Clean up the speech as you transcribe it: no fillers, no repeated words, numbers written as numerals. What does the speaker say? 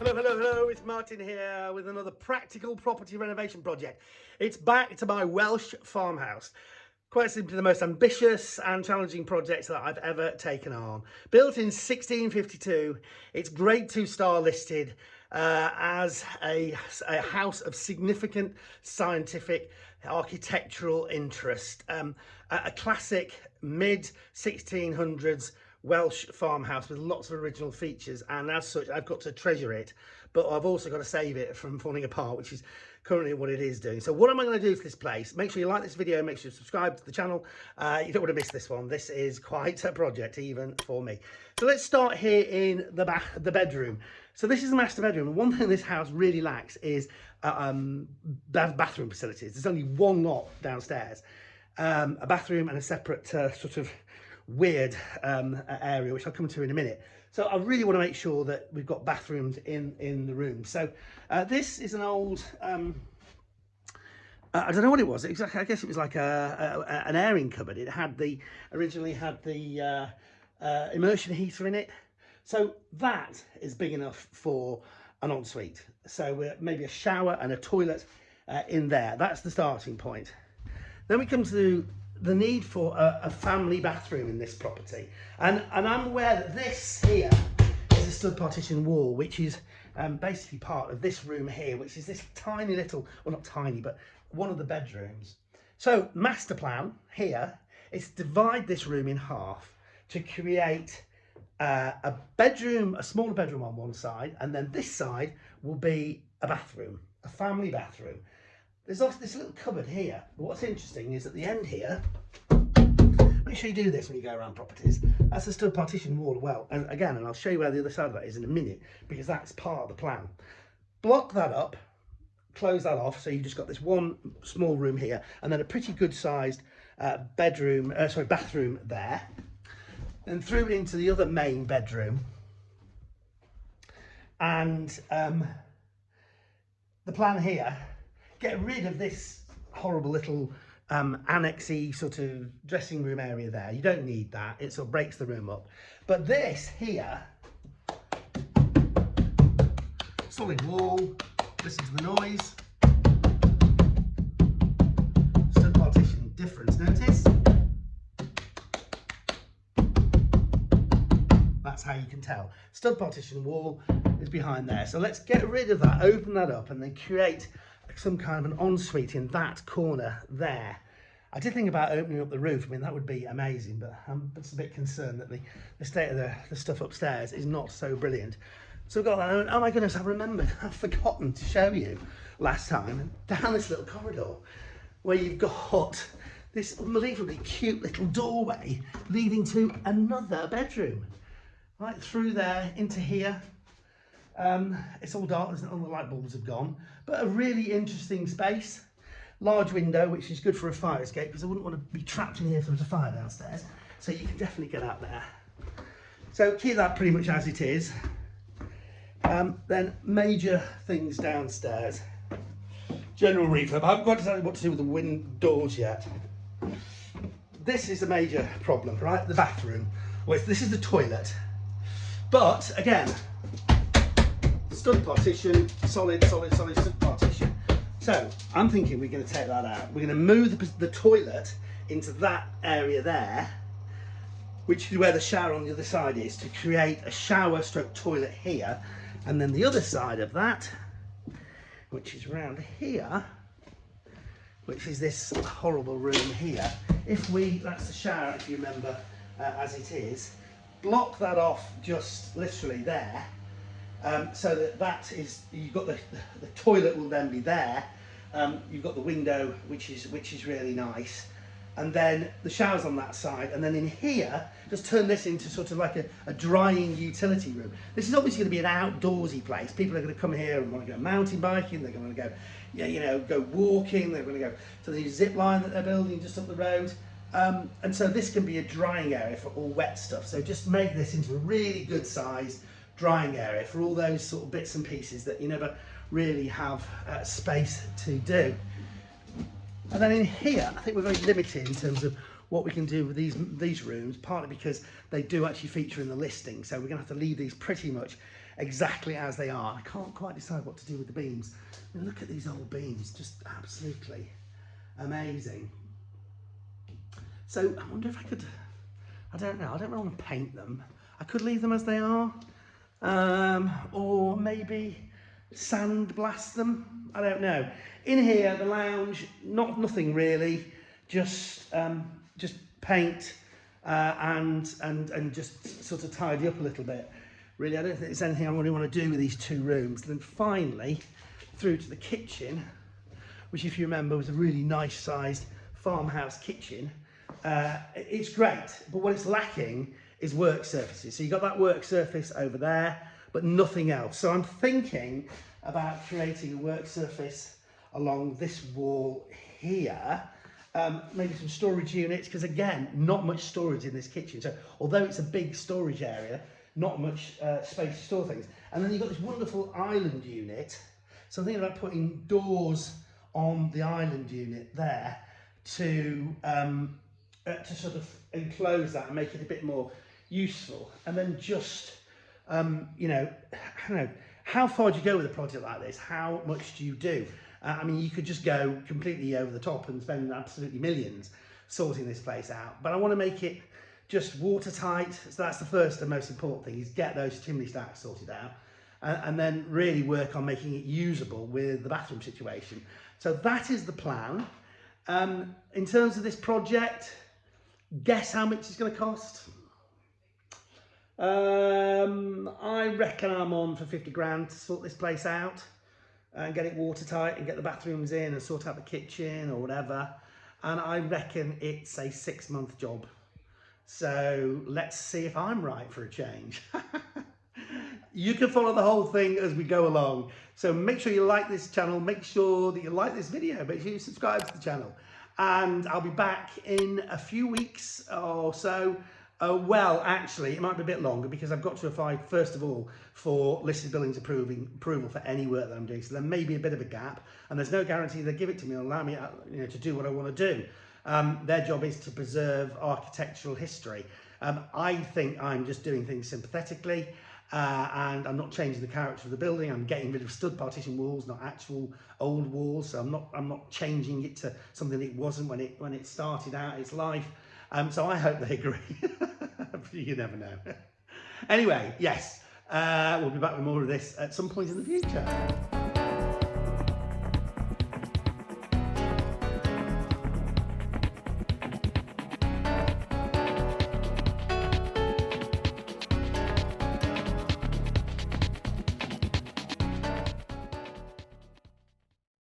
Hello, it's Martin here with another practical property renovation project. It's back to my Welsh farmhouse. Quite simply the most ambitious and challenging project that I've ever taken on. Built in 1652, it's grade 2 star listed as a house of significant scientific architectural interest. A classic mid 1600s Welsh farmhouse with lots of original features, and as such I've got to treasure it, but I've also got to save it from falling apart, which is currently what it is doing. So what am I going to do for this place? Make sure you like this video, make sure you subscribe to the channel. You don't want to miss this one. This is quite a project even for me. So let's start here in the bedroom. So this is the master bedroom, and one thing this house really lacks is bathroom facilities. There's only one lot downstairs, a bathroom and a separate sort of weird area, which I'll come to in a minute. So I really want to make sure that we've got bathrooms in the room. So this is an old I don't know what it was exactly. I guess it was like an airing cupboard. It had originally had the immersion heater in it. So that is big enough for an ensuite. So maybe a shower and a toilet in there. That's the starting point. Then we come to the need for a family bathroom in this property, and I'm aware that this here is a stud partition wall, which is basically part of this room here, which is this tiny little, well, not tiny, but one of the bedrooms. So master plan here is to divide this room in half to create a bedroom, a smaller bedroom on one side, and then this side will be a bathroom, a family bathroom. There's also this little cupboard here. But what's interesting is at the end here, make sure you do this when you go around properties. That's a stud partition wall. Well, and again, and I'll show you where the other side of that is in a minute, because that's part of the plan. Block that up, close that off, so you've just got this one small room here, and then a pretty good sized bathroom there. Then through into the other main bedroom, and the plan here, get rid of this horrible little annexy sort of dressing room area there. You don't need that. It sort of breaks the room up. But this here, solid wall, listen to the noise. Stud partition difference, notice? That's how you can tell. Stud partition wall is behind there. So let's get rid of that, open that up, and then create some kind of an ensuite in that corner there. I did think about opening up the roof. I mean, that would be amazing, but I'm just a bit concerned that the state of the stuff upstairs is not so brilliant. So I've got that. Oh my goodness, I've remembered. I've forgotten to show you last time, down this little corridor where you've got this unbelievably cute little doorway leading to another bedroom. Right through there into here. It's all dark, all the light bulbs have gone, but a really interesting space. Large window, which is good for a fire escape, because I wouldn't want to be trapped in here if there was a fire downstairs. So you can definitely get out there. So keep that pretty much as it is. Then major things downstairs. General refurb. I haven't got to tell you what to do with the windows yet. This is a major problem, right? The bathroom. Well, this is the toilet. But again, stud partition, solid stud partition. So I'm thinking we're going to take that out. We're going to move the toilet into that area there, which is where the shower on the other side is, to create a shower stroke toilet here. And then the other side of that, which is around here, which is this horrible room here. That's the shower, if you remember, as it is. Block that off just literally there. So that is, you've got the toilet will then be there. You've got the window, which is really nice, and then the shower's on that side, and then in here, just turn this into sort of like a drying utility room. This is obviously going to be an outdoorsy place. People are going to come here and want to go mountain biking. They're going to go, go walking. They're going to go to the zip line that they're building just up the road. And so this can be a drying area for all wet stuff. So just make this into a really good size drying area for all those sort of bits and pieces that you never really have space to do. And then in here, I think we're very limited in terms of what we can do with these rooms, partly because they do actually feature in the listing. So we're going to have to leave these pretty much exactly as they are. I can't quite decide what to do with the beams. I mean, look at these old beams, just absolutely amazing. So I wonder if I could, I don't know, I don't really want to paint them. I could leave them as they are, or maybe sandblast them. I don't know. In here, the lounge, nothing really, just paint and just sort of tidy up a little bit. Really, I don't think there's anything I really want to do with these two rooms. Then finally, through to the kitchen, which, if you remember, was a really nice sized farmhouse kitchen. It's great, but what it's lacking is work surfaces. So you've got that work surface over there, but nothing else. So I'm thinking about creating a work surface along this wall here. Maybe some storage units, because again, not much storage in this kitchen. So although it's a big storage area, not much space to store things. And then you've got this wonderful island unit. So I'm thinking about putting doors on the island unit there to sort of enclose that and make it a bit more useful. And then just, you know, I don't know, how far do you go with a project like this? How much do you do? I mean, you could just go completely over the top and spend absolutely millions sorting this place out. But I want to make it just watertight. So that's the first and most important thing, is get those chimney stacks sorted out. And then really work on making it usable with the bathroom situation. So that is the plan. In terms of this project, guess how much it's going to cost? I reckon I'm on for 50 grand to sort this place out and get it watertight and get the bathrooms in and sort out the kitchen or whatever. And I reckon it's a 6-month job. So let's see if I'm right for a change. You can follow the whole thing as we go along. So make sure you like this channel, make sure that you like this video, make sure you subscribe to the channel. And I'll be back in a few weeks or so. Well, actually, it might be a bit longer because I've got to apply, first of all, for listed buildings approval for any work that I'm doing. So there may be a bit of a gap, and there's no guarantee they'll give it to me and allow me, to do what I want to do. Their job is to preserve architectural history. I think I'm just doing things sympathetically, and I'm not changing the character of the building. I'm getting rid of stud partition walls, not actual old walls. So I'm not changing it to something it wasn't when it started out its life. So I hope they agree. You never know. Anyway, yes, we'll be back with more of this at some point in the future.